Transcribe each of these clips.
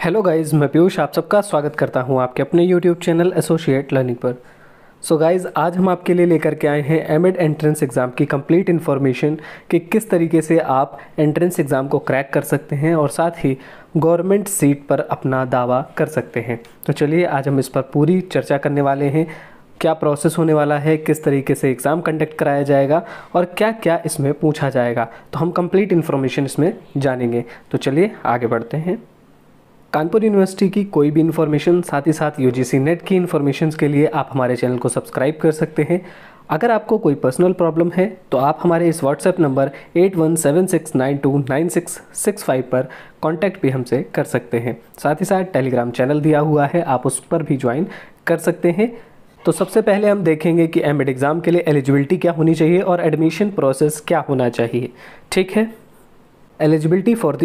Hello guys, मैं पीयूष आप सबका स्वागत करता हूं आपके अपने यूट्यूब चैनल एसोसिएट लर्निंग पर। सो गाइस, आज हम आपके लिए लेकर के आए हैं एमएड एंट्रेंस एग्ज़ाम की कंप्लीट इन्फॉर्मेशन कि किस तरीके से आप एंट्रेंस एग्ज़ाम को क्रैक कर सकते हैं और साथ ही गवर्नमेंट सीट पर अपना दावा कर सकते हैं। तो चलिए आज हम इस पर पूरी चर्चा करने वाले हैं। क्या प्रोसेस होने वाला है, किस तरीके से एग्ज़ाम कंडक्ट कराया जाएगा और क्या क्या इसमें पूछा जाएगा, तो हम कंप्लीट इन्फॉर्मेशन इसमें जानेंगे। तो चलिए आगे बढ़ते हैं। कानपुर यूनिवर्सिटी की कोई भी इन्फॉर्मेशन, साथ ही साथ यूजीसी नेट की इन्फॉर्मेशंस के लिए आप हमारे चैनल को सब्सक्राइब कर सकते हैं। अगर आपको कोई पर्सनल प्रॉब्लम है तो आप हमारे इस व्हाट्सएप नंबर 8176929665 पर कांटेक्ट भी हमसे कर सकते हैं। साथ ही साथ टेलीग्राम चैनल दिया हुआ है, आप उस पर भी ज्वाइन कर सकते हैं। तो सबसे पहले हम देखेंगे कि एमएड एग्ज़ाम के लिए एलिजिबिलिटी क्या होनी चाहिए और एडमिशन प्रोसेस क्या होना चाहिए। ठीक है, एलिजिबिलिटी फॉर द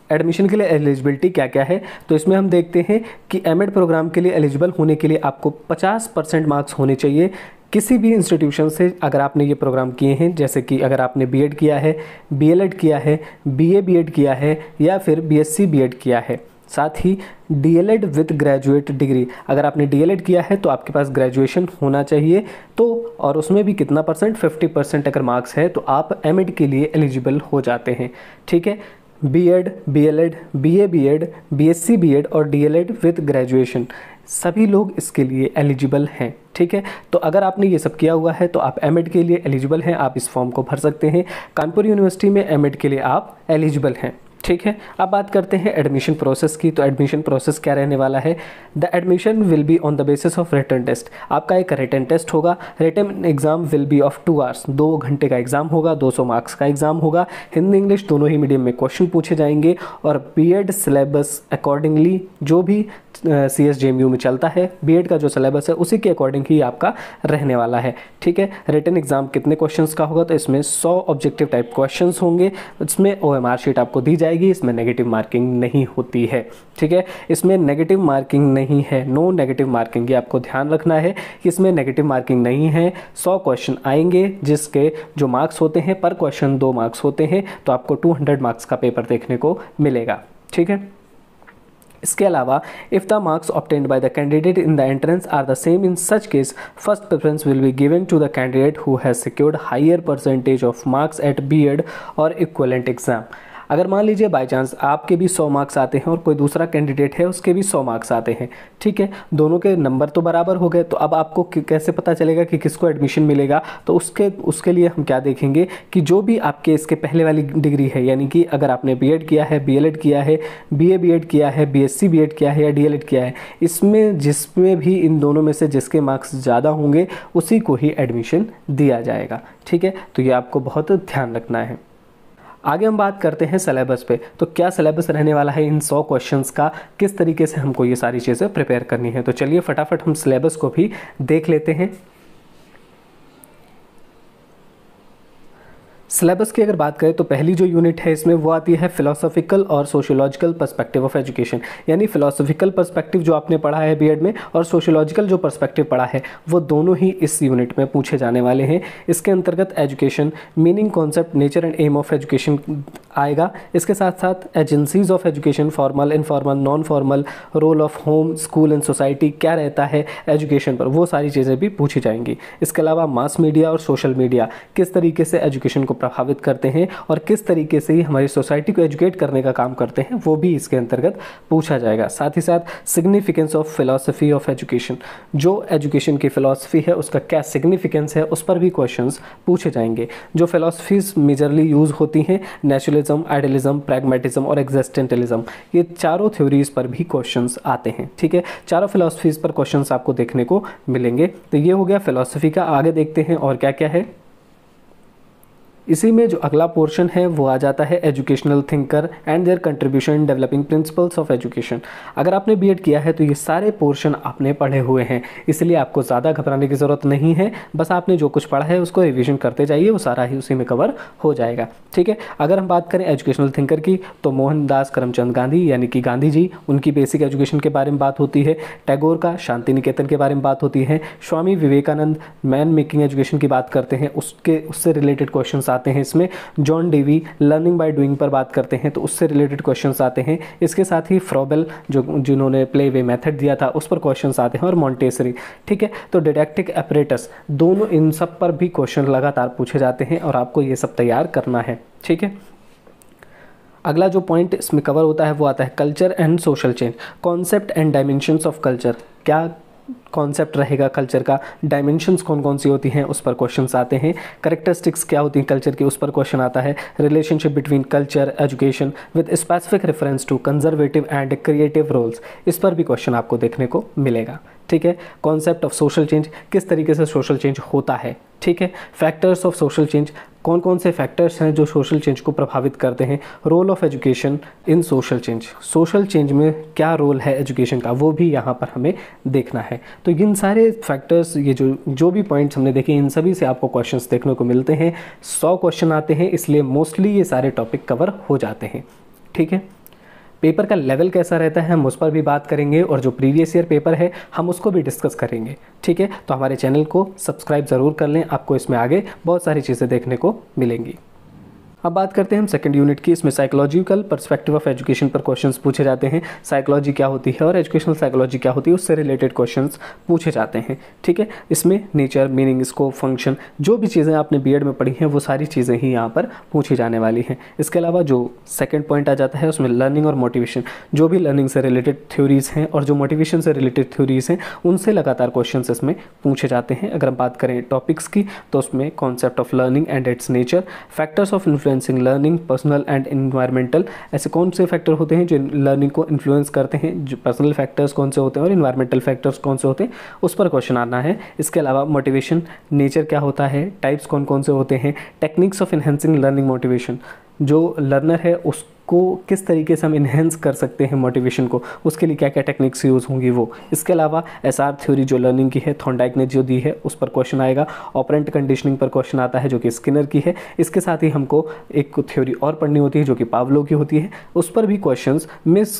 एडमिशन के लिए एलिजिबिलिटी क्या क्या है, तो इसमें हम देखते हैं कि एमएड प्रोग्राम के लिए एलिजिबल होने के लिए आपको 50% मार्क्स होने चाहिए किसी भी इंस्टीट्यूशन से। अगर आपने ये प्रोग्राम किए हैं, जैसे कि अगर आपने बीएड किया है, बीएलएड किया है, बीए बीएड किया है या फिर बीएससी बीएड किया है, साथ ही डीएलएड विद ग्रेजुएट डिग्री। अगर आपने डीएलएड किया है तो आपके पास ग्रेजुएशन होना चाहिए, तो और उसमें भी कितना परसेंट, 50% अगर मार्क्स है तो आप एमएड के लिए एलिजिबल हो जाते हैं। ठीक है, B Ed, B El Ed, BA B Ed, B Sc B Ed और डीएलएड विद ग्रेजुएशन, सभी लोग इसके लिए एलिजिबल हैं। ठीक है, तो अगर आपने ये सब किया हुआ है तो आप एमएड के लिए एलिजिबल हैं, आप इस फॉर्म को भर सकते हैं। कानपुर यूनिवर्सिटी में एमएड के लिए आप एलिजिबल हैं। ठीक है, अब बात करते हैं एडमिशन प्रोसेस की। तो एडमिशन प्रोसेस क्या रहने वाला है? The admission will be on the basis of written test. आपका एक रिटन टेस्ट होगा। Written exam will be of 2 hours, 2 घंटे का एग्जाम होगा, 200 मार्क्स का एग्जाम होगा। हिंदी इंग्लिश दोनों ही मीडियम में क्वेश्चन पूछे जाएंगे और बीएड सिलेबस अकॉर्डिंगली जो भी CSJMU में चलता है, बीएड का जो सिलेबस है उसी के अकॉर्डिंग ही आपका रहने वाला है। ठीक है, रिटन एग्जाम कितने क्वेश्चंस का होगा? तो इसमें 100 ऑब्जेक्टिव टाइप क्वेश्चंस होंगे। इसमें OMR शीट आपको दी जाएगी, इसमें नेगेटिव मार्किंग नहीं होती है। ठीक है, इसमें नेगेटिव मार्किंग नहीं है, नो नेगेटिव मार्किंग, ये आपको ध्यान रखना है कि इसमें नेगेटिव मार्किंग नहीं है। 100 क्वेश्चन आएंगे जिसके जो मार्क्स होते हैं पर क्वेश्चन 2 मार्क्स होते हैं, तो आपको 200 मार्क्स का पेपर देखने को मिलेगा। ठीक है, इसके अलावा if the marks obtained by the candidate in the entrance are the same, in such case first preference will be given to the candidate who has secured higher percentage of marks at B Ed और equivalent exam. अगर मान लीजिए by chance आपके भी 100 marks आते हैं और कोई दूसरा कैंडिडेट है उसके भी 100 मार्क्स आते हैं, ठीक है, दोनों के नंबर तो बराबर हो गए, तो अब आपको कैसे पता चलेगा कि किसको एडमिशन मिलेगा? तो उसके लिए हम क्या देखेंगे कि जो भी आपके इसके पहले वाली डिग्री है, यानी कि अगर आपने बीएड किया है, बीएलएड किया है, बीए बीएड किया है, बीएससी बीएड किया है या डीएलएड किया है, इसमें जिसमें भी इन दोनों में से जिसके मार्क्स ज़्यादा होंगे उसी को ही एडमिशन दिया जाएगा। ठीक है, तो ये आपको बहुत ध्यान रखना है। आगे हम बात करते हैं सिलेबस पे। तो क्या सिलेबस रहने वाला है इन 100 क्वेश्चंस का, किस तरीके से हमको ये सारी चीज़ें प्रिपेयर करनी है। तो चलिए फटाफट हम सिलेबस को भी देख लेते हैं। सिलेबस की अगर बात करें तो पहली जो यूनिट है इसमें वो आती है फिलोसॉफिकल और सोशियोलॉजिकल पर्सपेक्टिव ऑफ एजुकेशन, यानी फिलोसॉफिकल पर्सपेक्टिव जो आपने पढ़ा है बीएड में और सोशियोलॉजिकल जो पर्सपेक्टिव पढ़ा है वो दोनों ही इस यूनिट में पूछे जाने वाले हैं। इसके अंतर्गत education, meaning, concept, nature and aim of education आएगा। इसके साथ साथ agencies of education, formal, informal, non formal, role of home, school and society, क्या रहता है एजुकेशन पर, वो सारी चीज़ें भी पूछी जाएंगी। इसके अलावा मास मीडिया और सोशल मीडिया किस तरीके से एजुकेशन को प्रभावित करते हैं और किस तरीके से ही हमारी सोसाइटी को एजुकेट करने का काम करते हैं, वो भी इसके अंतर्गत पूछा जाएगा। साथ ही साथ significance of philosophy of education, जो एजुकेशन की फिलॉसफी है उसका क्या सिग्निफिकेंस है, उस पर भी क्वेश्चंस पूछे जाएंगे। जो फिलॉसफीज मेजरली यूज होती हैं, नेचुरलिज्म, आइडियलिज्म, प्रैग्मेटिज्म और एग्जिस्टेंटलिज्म, ये चारों थ्योरीज पर भी क्वेश्चंस आते हैं। ठीक है, चारों फिलॉसफीज पर क्वेश्चंस आपको देखने को मिलेंगे। तो ये हो गया फिलॉसफी का। आगे देखते हैं और क्या क्या है। इसी में जो अगला पोर्शन है वो आ जाता है educational thinker and there contribution in developing principles of education. अगर आपने बीएड किया है तो ये सारे पोर्शन आपने पढ़े हुए हैं, इसलिए आपको ज़्यादा घबराने की ज़रूरत नहीं है। बस आपने जो कुछ पढ़ा है उसको रिवीजन करते जाइए, वो सारा ही उसी में कवर हो जाएगा। ठीक है, अगर हम बात करें एजुकेशनल थिंकर की तो मोहनदास करमचंद गांधी यानी कि गांधी जी, उनकी बेसिक एजुकेशन के बारे में बात होती है। टैगोर का शांति निकेतन के बारे में बात होती है। Swami Vivekananda man making education की बात करते हैं, उससे रिलेटेड क्वेश्चन आते हैं इसमें। John Dewey learning by doing पर बात करते हैं तो उससे रिलेटेड क्वेश्चंस आते हैं। इसके साथ ही फ्रॉबेल जिन्होंने प्ले वे मेथड दिया था उस पर क्वेश्चंस आते हैं, और मॉन्टेसरी। ठीक है, तो डिडैक्टिक एपरेटस दोनों, इन सब पर भी क्वेश्चन लगातार पूछे जाते हैं और आपको ये सब तैयार करना है। ठीक है, अगला जो पॉइंट इसमें कवर होता है वो आता है culture and social change, concept and dimensions of culture. क्या कॉन्सेप्ट रहेगा कल्चर का, डायमेंशंस कौन कौन सी होती हैं उस पर क्वेश्चंस आते हैं। करेक्टरिस्टिक्स क्या होती हैं कल्चर की, उस पर क्वेश्चन आता है। Relationship between culture education with specific reference to conservative and creative roles, इस पर भी क्वेश्चन आपको देखने को मिलेगा। ठीक है, कॉन्सेप्ट ऑफ सोशल चेंज, किस तरीके से सोशल चेंज होता है। ठीक है, फैक्टर्स ऑफ सोशल चेंज, कौन कौन से फैक्टर्स हैं जो सोशल चेंज को प्रभावित करते हैं। Role of education in social change, social change में क्या रोल है एजुकेशन का, वो भी यहाँ पर हमें देखना है। तो इन सारे फैक्टर्स, ये जो भी पॉइंट्स हमने देखे, इन सभी से आपको क्वेश्चंस देखने को मिलते हैं। 100 क्वेश्चन आते हैं, इसलिए मोस्टली ये सारे टॉपिक कवर हो जाते हैं। ठीक है, पेपर का लेवल कैसा रहता है हम उस पर भी बात करेंगे, और जो प्रीवियस ईयर पेपर है हम उसको भी डिस्कस करेंगे। ठीक है, तो हमारे चैनल को सब्सक्राइब ज़रूर कर लें, आपको इसमें आगे बहुत सारी चीज़ें देखने को मिलेंगी। अब बात करते हैं हम सेकंड यूनिट की। इसमें साइकोलॉजिकल पर्सपेक्टिव ऑफ एजुकेशन पर क्वेश्चंस पूछे जाते हैं। साइकोलॉजी क्या होती है और एजुकेशनल साइकोलॉजी क्या होती है, उससे रिलेटेड क्वेश्चंस पूछे जाते हैं। ठीक है, इसमें नेचर, मीनिंग, स्कोप, फंक्शन, जो भी चीज़ें आपने बीएड में पढ़ी हैं वो सारी चीज़ें ही यहाँ पर पूछी जाने वाली हैं। इसके अलावा जो सेकेंड पॉइंट आ जाता है उसमें लर्निंग और मोटिवेशन, जो भी लर्निंग से रिलेटेड थ्योरीज़ हैं और जो मोटिवेशन से रिलेटेड थ्योरीज़ हैं उनसे लगातार क्वेश्चन इसमें पूछे जाते हैं। अगर हम बात करें टॉपिक्स की तो उसमें concept of learning and it's nature, factors of influencing learning, personal and environmental, ऐसे कौन से फैक्टर होते हैं जो लर्निंग को इन्फ्लुएंस करते हैं, जो पर्सनल फैक्टर्स कौन से होते हैं और इन्वायरमेंटल फैक्टर्स कौन से होते हैं, उस पर क्वेश्चन आना है। इसके अलावा मोटिवेशन, नेचर क्या होता है, टाइप्स कौन कौन से होते हैं, techniques of enhancing learning motivation, जो लर्नर है उसको किस तरीके से हम इन्हेंस कर सकते हैं मोटिवेशन को, उसके लिए क्या क्या टेक्निक्स यूज़ होंगी वो। इसके अलावा एसआर थ्योरी जो लर्निंग की है, थॉर्नडाइक ने जो दी है उस पर क्वेश्चन आएगा। ऑपरेंट कंडीशनिंग पर क्वेश्चन आता है जो कि स्किनर की है। इसके साथ ही हमको एक थ्योरी और पढ़नी होती है जो कि पावलो की होती है, उस पर भी क्वेश्चंस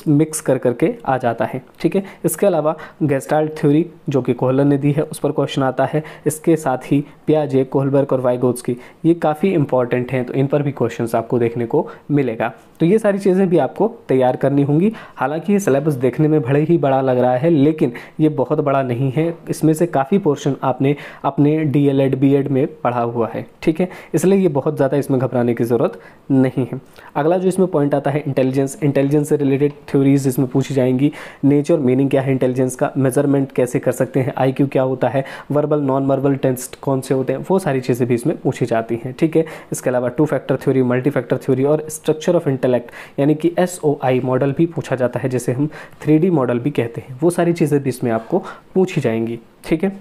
मिक्स कर करके आ जाता है। ठीक है, इसके अलावा गेस्टाल्ट थ्योरी जो कि कोहलर ने दी है उस पर क्वेश्चन आता है। इसके साथ ही पियाजे, कोहलबर्ग और वाइगोत्स्की, ये काफ़ी इंपॉर्टेंट हैं, तो इन पर भी क्वेश्चन आपको देखने को मिलेगा। तो ये सारी चीज़ें भी आपको तैयार करनी होंगी। हालांकि ये सिलेबस देखने में भले ही बड़ा लग रहा है, लेकिन ये बहुत बड़ा नहीं है। इसमें से काफ़ी पोर्शन आपने अपने डीएलएड बीएड में पढ़ा हुआ है। ठीक है, इसलिए ये बहुत ज़्यादा इसमें घबराने की ज़रूरत नहीं है। अगला जो इसमें पॉइंट आता है इंटेलिजेंस, इंटेलिजेंस से रिलेटेड थ्योरीज इसमें पूछी जाएंगी। नेचर, मीनिंग क्या है इंटेलिजेंस का, मेजरमेंट कैसे कर सकते हैं, आईक्यू क्या होता है, वर्बल नॉन वर्बल टेस्ट कौन से होते हैं, वो सारी चीज़ें भी इसमें पूछी जाती हैं। ठीक है, इसके अलावा 2 factor theory, multi factor theory और स्ट्रक्चर ऑफ इंटेलेक्ट यानी कि SOI मॉडल भी पूछा जाता है, जिसे हम 3D मॉडल भी कहते हैं। वो सारी चीज़ें भी इसमें आपको पूछी जाएंगी। ठीक है,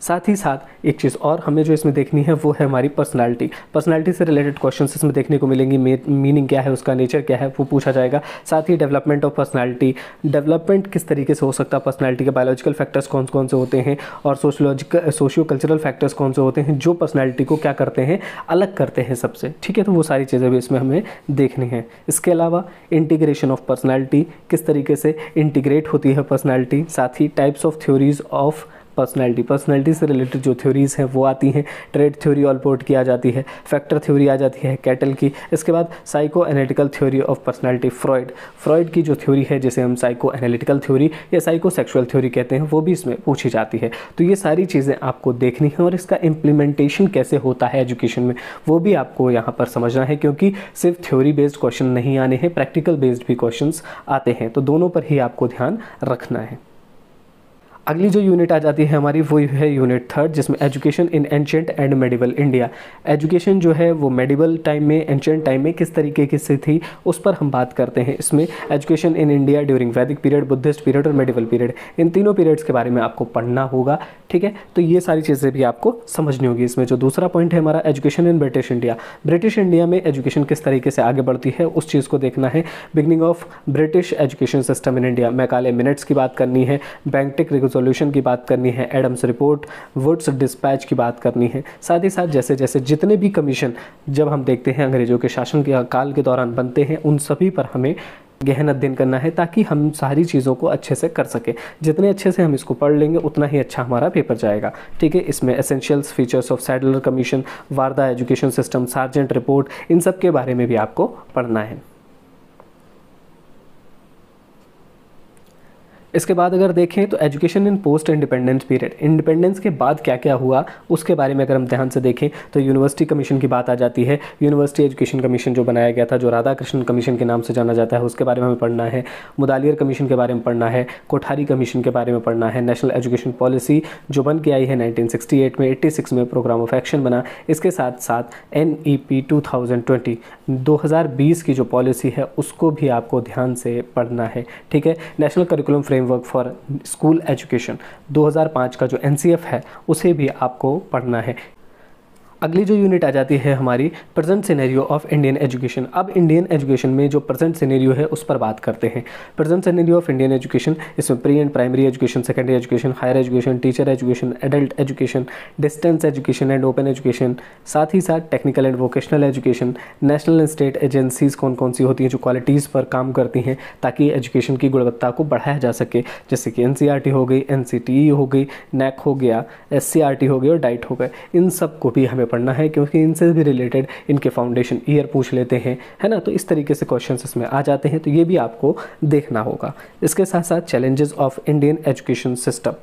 साथ ही साथ एक चीज़ और हमें जो इसमें देखनी है वो है हमारी पर्सनालिटी। पर्सनालिटी से रिलेटेड क्वेश्चंस इसमें देखने को मिलेंगी। मीनिंग क्या है उसका, नेचर क्या है, वो पूछा जाएगा। साथ ही डेवलपमेंट ऑफ पर्सनालिटी, डेवलपमेंट किस तरीके से हो सकता है पर्सनालिटी के, बायोलॉजिकल फैक्टर्स कौन कौन से होते हैं और सोशियो कल्चरल फैक्टर्स कौन से होते हैं जो पर्सनालिटी को क्या करते हैं, अलग करते हैं सबसे। ठीक है, तो वो सारी चीज़ें भी इसमें हमें देखनी है। इसके अलावा इंटीग्रेशन ऑफ पर्सनालिटी, किस तरीके से इंटीग्रेट होती है पर्सनालिटी। साथ ही types of theories of personality, personality से रिलेटेड जो थ्योरीज़ हैं वो आती हैं। ट्रेड थ्योरी ऑलपोर्ट की आ जाती है, फैक्टर थ्योरी आ जाती है कैटल की। इसके बाद psycho analytical theory of personality, Freud की जो थ्योरी है जिसे हम साइको एनालिटिकल थ्योरी या साइको सेक्सुअल थ्योरी कहते हैं, वो भी इसमें पूछी जाती है। तो ये सारी चीज़ें आपको देखनी है और इसका इम्प्लीमेंटेशन कैसे होता है एजुकेशन में वो भी आपको यहाँ पर समझना है, क्योंकि सिर्फ थ्योरी बेस्ड क्वेश्चन नहीं आने हैं, प्रैक्टिकल बेस्ड भी क्वेश्चन आते हैं। तो दोनों पर ही आपको ध्यान रखना है। अगली जो यूनिट आ जाती है हमारी वो है यूनिट 3, जिसमें education in ancient and medieval India. Education जो है वो मेडिवल टाइम में, एंशिएंट टाइम में किस तरीके की से थी उस पर हम बात करते हैं। इसमें एजुकेशन इन इंडिया ड्यूरिंग वैदिक पीरियड, बुद्धिस्ट पीरियड और मेडिवल पीरियड, इन तीनों पीरियड्स के बारे में आपको पढ़ना होगा। ठीक है, तो ये सारी चीज़ें भी आपको समझनी होगी। इसमें जो दूसरा पॉइंट है हमारा education in British India, British India में एजुकेशन किस तरीके से आगे बढ़ती है उस चीज़ को देखना है। Beginning of British education system in India, Macaulay minutes की बात करनी है, बैंकटिक रेजोल्यूशन की बात करनी है, एडम्स रिपोर्ट, वुड्स डिस्पैच की बात करनी है। साथ ही साथ जैसे जैसे जितने भी कमीशन जब हम देखते हैं अंग्रेजों के शासन के काल के दौरान बनते हैं, उन सभी पर हमें गहन अध्ययन करना है ताकि हम सारी चीज़ों को अच्छे से कर सकें। जितने अच्छे से हम इसको पढ़ लेंगे उतना ही अच्छा हमारा पेपर जाएगा। ठीक है, इसमें essentials features of Sadler commission, Wardha education system, Sargent report, इन सब के बारे में भी आपको पढ़ना है। इसके बाद अगर देखें तो education in post independence period, independence के बाद क्या क्या हुआ उसके बारे में अगर हम ध्यान से देखें तो यूनिवर्सिटी कमीशन की बात आ जाती है। यूनिवर्सिटी एजुकेशन कमीशन जो बनाया गया था, जो राधाकृष्णन कमीशन के नाम से जाना जाता है, उसके बारे में हमें पढ़ना है। मुदालियर कमीशन के बारे में पढ़ना है। कोठारी कमीशन के बारे में पढ़ना है। नेशनल एजुकेशन पॉलिसी जो बन के आई है 1968 में, 86 में प्रोग्राम ऑफ एक्शन बना। इसके साथ साथ NEP 2020 की जो पॉलिसी है उसको भी आपको ध्यान से पढ़ना है। ठीक है, national curriculum framework for school education 2005 का जो NCF है उसे भी आपको पढ़ना है। अगली जो यूनिट आ जाती है हमारी present scenario of Indian education. अब इंडियन एजुकेशन में जो प्रेजेंट सिनेरियो है उस पर बात करते हैं। Present scenario of Indian education, इसमें pre and primary education, secondary education, higher education, teacher education, adult education, distance education and open education, साथ ही साथ technical and vocational education, national and state agencies कौन कौन सी होती हैं जो क्वालिटीज़ पर काम करती हैं ताकि एजुकेशन की गुणवत्ता को बढ़ाया जा सके, जैसे कि NCERT हो गई, NCTE हो गई, NAC हो गया, SCRT हो गई और डाइट हो गए। इन सब को भी हमें पढ़ना है क्योंकि इनसे भी रिलेटेड इनके फाउंडेशन ईयर पूछ लेते हैं, है ना। तो इस तरीके से क्वेश्चंस इसमें आ जाते हैं, तो ये भी आपको देखना होगा। इसके साथ साथ challenges of Indian education system,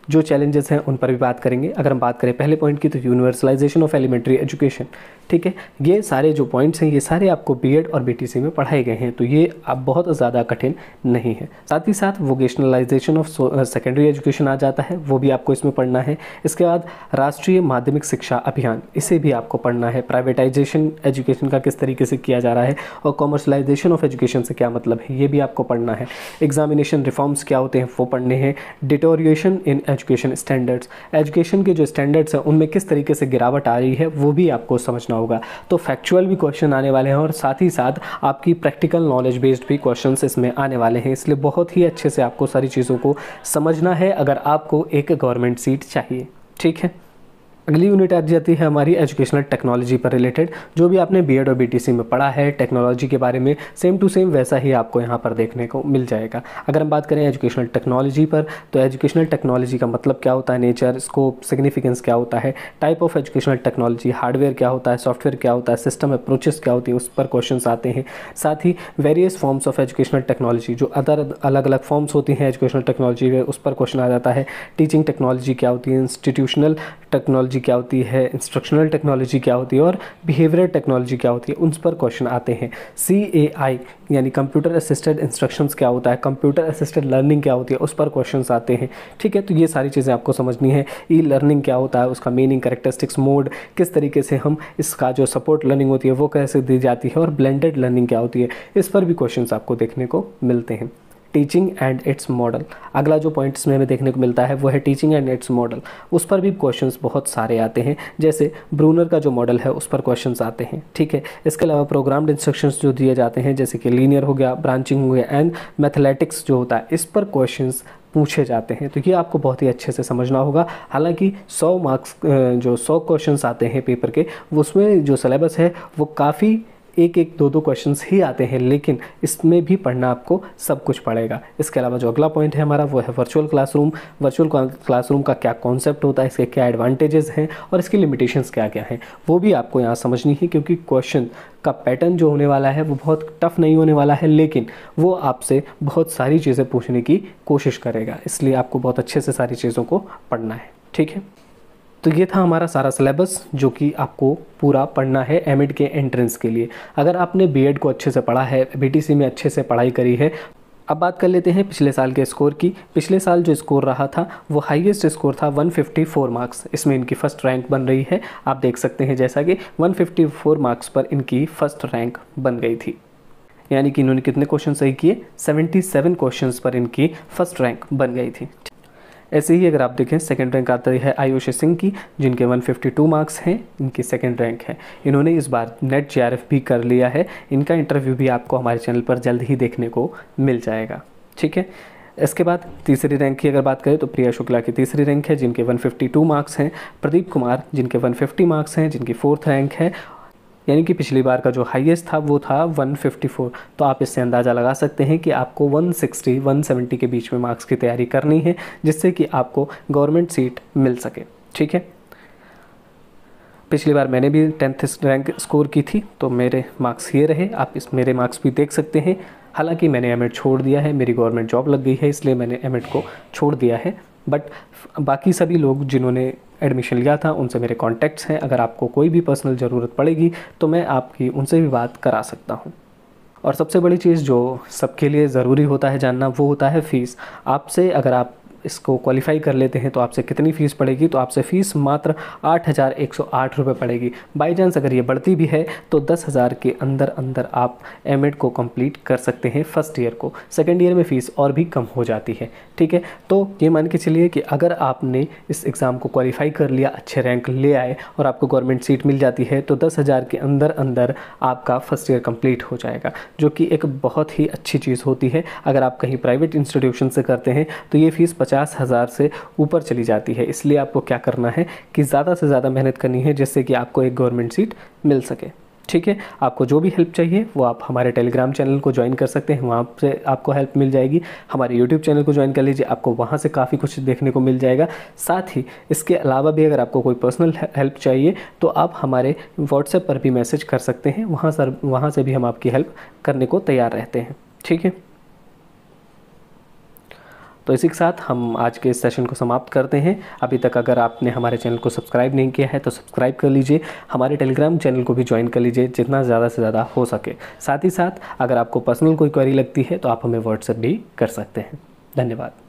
जो चैलेंजेस हैं उन पर भी बात करेंगे। अगर हम बात करें पहले पॉइंट की तो यूनिवर्सलाइजेशन ऑफ एलिमेंट्री एजुकेशन। ठीक है, ये सारे जो पॉइंट्स हैं ये सारे आपको BEd और BTC में पढ़ाए गए हैं, तो ये अब बहुत ज़्यादा कठिन नहीं है। साथ ही साथ वोकेशनलाइजेशन ऑफ सेकेंडरी एजुकेशन आ जाता है, वो भी आपको इसमें पढ़ना है। इसके बाद राष्ट्रीय माध्यमिक शिक्षा अभियान, इसे भी आपको पढ़ना है। प्राइवेटाइजेशन एजुकेशन का किस तरीके से किया जा रहा है और कॉमर्शलाइजेशन ऑफ एजुकेशन से क्या मतलब है, ये भी आपको पढ़ना है। एग्जामिनेशन रिफॉर्म्स क्या होते हैं वो पढ़ने हैं। Deterioration in education standards, education के जो स्टैंडर्ड्स हैं उनमें किस तरीके से गिरावट आ रही है वो भी आपको समझना होगा। तो फैक्चुअल भी क्वेश्चन आने वाले हैं और साथ ही साथ आपकी प्रैक्टिकल नॉलेज बेस्ड भी क्वेश्चंस इसमें आने वाले हैं, इसलिए बहुत ही अच्छे से आपको सारी चीज़ों को समझना है अगर आपको एक गवर्नमेंट सीट चाहिए। ठीक है, अगली यूनिट आ जाती है हमारी एजुकेशनल टेक्नोलॉजी पर रिलेटेड। जो भी आपने BEd और BTC में पढ़ा है टेक्नोलॉजी के बारे में, सेम टू सेम वैसा ही आपको यहाँ पर देखने को मिल जाएगा। अगर हम बात करें एजुकेशनल टेक्नोलॉजी पर, तो एजुकेशनल टेक्नोलॉजी का मतलब क्या होता है, नेचर, स्कोप, सिग्निफिकेंस क्या होता है, type of educational technology, hardware क्या होता है, सॉफ्टवेयर क्या होता है, सिस्टम अप्रोचेस क्या होती है, उस पर क्वेश्चन आते हैं। साथ ही various forms of educational technology, जो अलग अलग फॉर्म्स होती हैं एजुकेशनल टेक्नोलॉजी में, उस पर क्वेश्चन आ जाता है। टीचिंग टेक्नोलॉजी क्या होती है, इंस्टीट्यूशनल टेक्नोलॉजी क्या होती है, इंस्ट्रक्शनल टेक्नोलॉजी क्या होती है और बिहेवियरल टेक्नोलॉजी क्या होती है, उन पर क्वेश्चन आते हैं। CAI यानी कंप्यूटर असिस्टेड इंस्ट्रक्शंस क्या होता है, कंप्यूटर असिस्टेड लर्निंग क्या होती है, उस पर क्वेश्चंस आते हैं। ठीक है, तो ये सारी चीज़ें आपको समझनी है। E-लर्निंग क्या होता है, उसका मीनिंग, कैरेक्टरिस्टिक्स, मोड, किस तरीके से हम इसका जो सपोर्ट लर्निंग होती है वो कैसे दी जाती है और ब्लेंडेड लर्निंग क्या होती है, इस पर भी क्वेश्चंस आपको देखने को मिलते हैं। टीचिंग एंड इट्स मॉडल, अगला जो पॉइंट इसमें हमें देखने को मिलता है वो है टीचिंग एंड इट्स मॉडल। उस पर भी क्वेश्चंस बहुत सारे आते हैं, जैसे ब्रूनर का जो मॉडल है उस पर क्वेश्चंस आते हैं। ठीक है, इसके अलावा प्रोग्राम्ड इंस्ट्रक्शंस जो दिए जाते हैं, जैसे कि लीनियर हो गया, ब्रांचिंग हो गया एंड मैथमेटिक्स जो होता है, इस पर क्वेश्चंस पूछे जाते हैं। तो ये आपको बहुत ही अच्छे से समझना होगा। हालांकि 100 मार्क्स जो 100 क्वेश्चंस आते हैं पेपर के, उसमें जो सिलेबस है वो काफ़ी एक एक दो क्वेश्चंस ही आते हैं, लेकिन इसमें भी पढ़ना आपको सब कुछ पड़ेगा। इसके अलावा जो अगला पॉइंट है हमारा वो है वर्चुअल क्लासरूम। वर्चुअल क्लासरूम का क्या कॉन्सेप्ट होता है, इसके क्या एडवांटेजेस हैं और इसकी लिमिटेशंस क्या क्या हैं, वो भी आपको यहाँ समझनी है, क्योंकि क्वेश्चन का पैटर्न जो होने वाला है वो बहुत टफ नहीं होने वाला है, लेकिन वो आपसे बहुत सारी चीज़ें पूछने की कोशिश करेगा, इसलिए आपको बहुत अच्छे से सारी चीज़ों को पढ़ना है। ठीक है, तो ये था हमारा सारा सिलेबस जो कि आपको पूरा पढ़ना है एमिड के एंट्रेंस के लिए। अगर आपने BEd को अच्छे से पढ़ा है, BTC में अच्छे से पढ़ाई करी है। अब बात कर लेते हैं पिछले साल के स्कोर की। पिछले साल जो स्कोर रहा था वो हाईएस्ट स्कोर था 154 मार्क्स। इसमें इनकी फर्स्ट रैंक बन रही है, आप देख सकते हैं, जैसा कि 154 मार्क्स पर इनकी फर्स्ट रैंक बन गई थी। यानी कि इन्होंने कितने क्वेश्चन सही किए, 77 क्वेश्चन पर इनकी फर्स्ट रैंक बन गई थी। ऐसे ही अगर आप देखें सेकंड रैंक आता है आयुषी सिंह की, जिनके 152 मार्क्स हैं, इनकी सेकंड रैंक है। इन्होंने इस बार नेट JRF भी कर लिया है। इनका इंटरव्यू भी आपको हमारे चैनल पर जल्द ही देखने को मिल जाएगा। ठीक है, इसके बाद तीसरी रैंक की अगर बात करें तो प्रिया शुक्ला की तीसरी रैंक है, जिनके 152 मार्क्स हैं। प्रदीप कुमार जिनके 150 मार्क्स हैं, जिनकी 4th रैंक है। यानी कि पिछली बार का जो हाईएस्ट था वो था 154। तो आप इससे अंदाज़ा लगा सकते हैं कि आपको 160 170 के बीच में मार्क्स की तैयारी करनी है, जिससे कि आपको गवर्नमेंट सीट मिल सके। ठीक है, पिछली बार मैंने भी 10th रैंक स्कोर की थी, तो मेरे मार्क्स ये रहे। आप इस मेरे मार्क्स भी देख सकते हैं। हालांकि मैंने एमएड छोड़ दिया है, मेरी गवर्नमेंट जॉब लग गई है, इसलिए मैंने एमएड को छोड़ दिया है। बट बाकी सभी लोग जिन्होंने एडमिशन लिया था उनसे मेरे कॉन्टैक्ट्स हैं। अगर आपको कोई भी पर्सनल ज़रूरत पड़ेगी तो मैं आपकी उनसे भी बात करा सकता हूँ। और सबसे बड़ी चीज़ जो सबके लिए ज़रूरी होता है जानना, वो होता है फ़ीस। आपसे अगर आप इसको क्वालिफाई कर लेते हैं तो आपसे कितनी फ़ीस पड़ेगी, तो आपसे फ़ीस मात्र 8,108 रुपये पड़ेगी। बाई चांस अगर ये बढ़ती भी है तो 10,000 के अंदर अंदर आप एमएड को कंप्लीट कर सकते हैं फर्स्ट ईयर को। सेकेंड ईयर में फ़ीस और भी कम हो जाती है। ठीक है, तो ये मान के चलिए कि अगर आपने इस एग्ज़ाम को क्वालिफाई कर लिया, अच्छे रैंक ले आए और आपको गवर्नमेंट सीट मिल जाती है, तो 10,000 के अंदर अंदर आपका फर्स्ट ईयर कंप्लीट हो जाएगा, जो कि एक बहुत ही अच्छी चीज़ होती है। अगर आप कहीं प्राइवेट इंस्टीट्यूशन से करते हैं तो ये फ़ीस 50,000 से ऊपर चली जाती है। इसलिए आपको क्या करना है कि ज़्यादा से ज़्यादा मेहनत करनी है, जिससे कि आपको एक गवर्नमेंट सीट मिल सके। ठीक है, आपको जो भी हेल्प चाहिए वो आप हमारे टेलीग्राम चैनल को ज्वाइन कर सकते हैं, वहाँ से आपको हेल्प मिल जाएगी। हमारे यूट्यूब चैनल को ज्वाइन कर लीजिए, आपको वहाँ से काफ़ी कुछ देखने को मिल जाएगा। साथ ही इसके अलावा भी अगर आपको कोई पर्सनल हेल्प चाहिए तो आप हमारे व्हाट्सएप पर भी मैसेज कर सकते हैं, वहाँ से भी हम आपकी हेल्प करने को तैयार रहते हैं। ठीक है, तो इसी के साथ हम आज के इस सेशन को समाप्त करते हैं। अभी तक अगर आपने हमारे चैनल को सब्सक्राइब नहीं किया है तो सब्सक्राइब कर लीजिए, हमारे टेलीग्राम चैनल को भी ज्वाइन कर लीजिए जितना ज़्यादा से ज़्यादा हो सके। साथ ही साथ अगर आपको पर्सनल कोई क्वेरी लगती है तो आप हमें व्हाट्सएप भी कर सकते हैं। धन्यवाद।